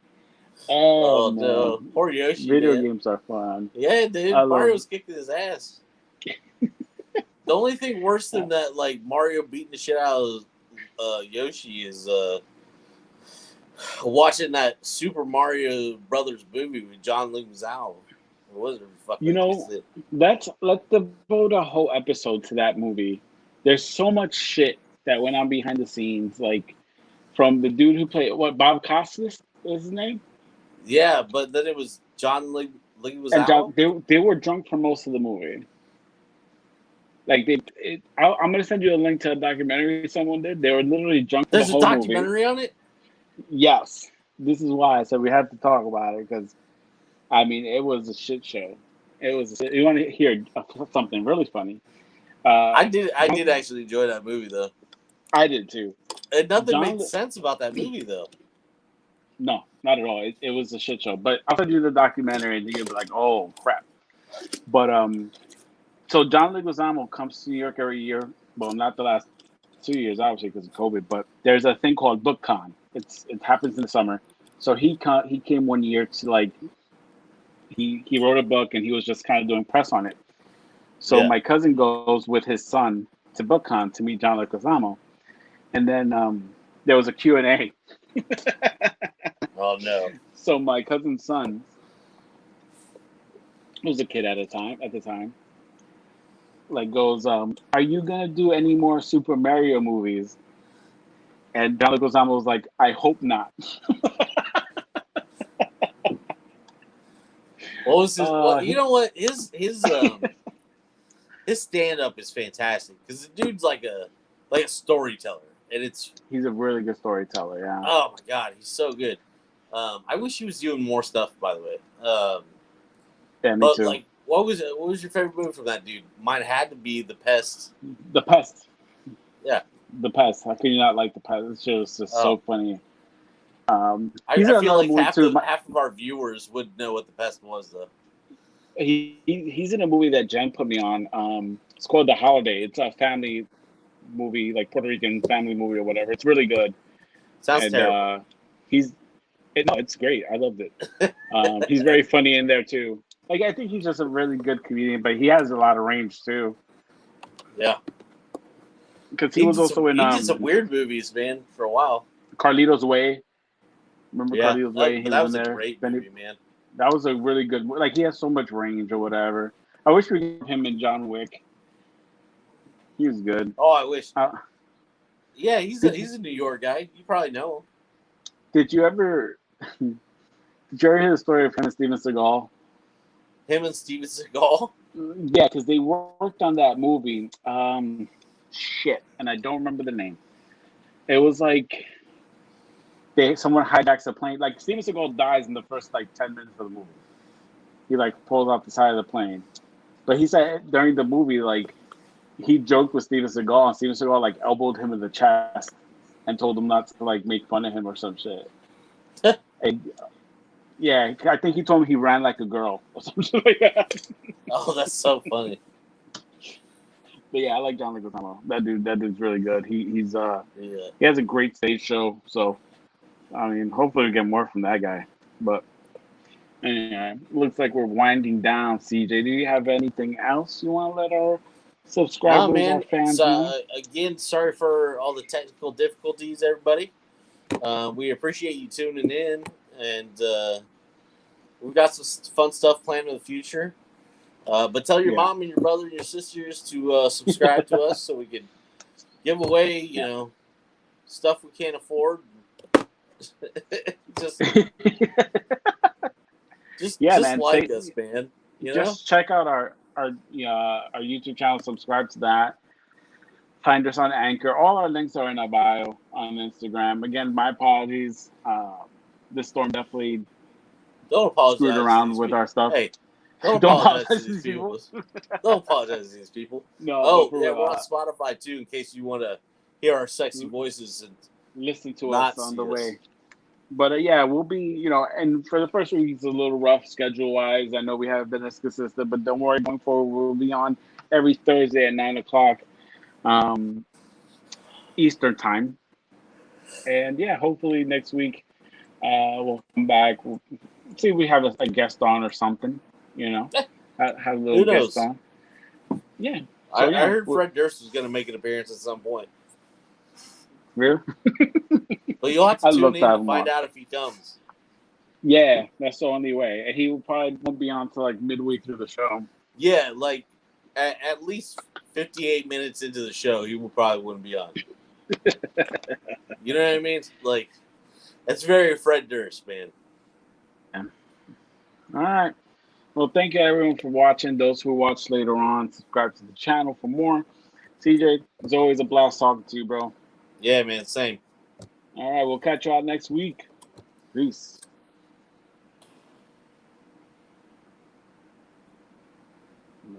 Oh no, poor Yoshi. Video games are fun. Yeah, dude, Mario's kicking his ass. The only thing worse than that, Mario beating the shit out of Yoshi, is watching that Super Mario Brothers movie with John Leguizamo. Let's devote a whole episode to that movie. There's so much shit that went on behind the scenes, from the dude who played Bob Costas was his name. Yeah, but then it was John Leguizamo. And they were drunk for most of the movie. I'm gonna send you a link to a documentary someone did. They were literally drunk for the whole movie. There's a documentary on it? Yes. This is why I said we have to talk about it, because it was a shit show. You want to hear something really funny? I did actually enjoy that movie though. I did too. And nothing made sense about that movie though. No, not at all. It was a shit show. But I'll send you the documentary and you'll be like, oh crap. But so John Leguizamo comes to New York every year. Well, not the last 2 years, obviously, because of COVID. But there's a thing called BookCon. It happens in the summer. So he came one year to he wrote a book and he was just kind of doing press on it. So my cousin goes with his son to BookCon to meet John Leguizamo, and then there was a Q&A. Oh no! So my cousin's son was a kid at the time. Goes, are you gonna do any more Super Mario movies? And John Leguizamo was like, I hope not. What was his? You know what? His stand up is fantastic because the dude's like a storyteller, and he's a really good storyteller. Yeah. Oh my god, he's so good. I wish he was doing more stuff. By the way. Yeah, me too. Like, what was your favorite movie from that dude? Mine had to be The Pest. The Pest. Yeah. The Pest. How can you not like The Pest? This show is just so funny. I feel like half of our viewers would know what The Pest was, though. He's in a movie that Jen put me on. It's called The Holiday. It's a family movie, like Puerto Rican family movie or whatever. It's really good. Sounds terrible. It's great. I loved it. He's very funny in there too. Like, I think he's just a really good comedian, but he has a lot of range too. Yeah. Because he was also in. He did some weird movies, man, for a while. Carlito's Way. Remember Carlito's Way? That was a great movie, man. That was a really good. Like, he has so much range or whatever. I wish we could get him in John Wick. He was good. Oh, I wish. Yeah, he's a New York guy. You probably know him. Did you ever hear the story of him and Steven Seagal? Him and Steven Seagal? Yeah, because they worked on that movie. And I don't remember the name. It was like someone hijacks a plane. Like, Steven Seagal dies in the first 10 minutes of the movie. He pulls off the side of the plane. But he said during the movie, he joked with Steven Seagal, and Steven Seagal elbowed him in the chest and told him not to make fun of him or some shit. Yeah, I think he told me he ran like a girl or something like that. Oh, that's so funny. But yeah, I like John Leguizamo. That dude's really good. He has a great stage show. So, I mean, hopefully we get more from that guy. But anyway, looks like we're winding down. CJ, do you have anything else you want to let our subscribers, our fans know? Again, sorry for all the technical difficulties, everybody. We appreciate you tuning in, and we've got some fun stuff planned in the future. But tell your mom and your brother and your sisters to subscribe to us so we can give away, stuff we can't afford. just like us, man. Just check out our YouTube channel. Subscribe to that. Find us on Anchor. All our links are in our bio on Instagram. Again, my apologies. This storm definitely screwed around with our stuff. Hey, don't apologize to these people. Don't apologize to these people. No. We're on Spotify too, in case you want to hear our sexy voices and listen to us on the way. But we'll be, and for the first week, it's a little rough schedule-wise. I know we haven't been as consistent, but don't worry. Going forward, we'll be on every Thursday at 9 o'clock Eastern time. And, hopefully next week we'll come back. We'll see if we have a guest on or something, Have a little guest on. Yeah. So, I heard Fred Durst was going to make an appearance at some point. Really? But you'll have to tune in to find out if he comes. Yeah, that's the only way. And he probably won't be on until midway through the show. Yeah, at least 58 minutes into the show, he probably wouldn't be on. You know what I mean? That's very Fred Durst, man. Yeah. All right. Well, thank you everyone for watching. Those who watch later on, subscribe to the channel for more. CJ, it's always a blast talking to you, bro. Yeah, man, same. All right, we'll catch you out next week. Peace.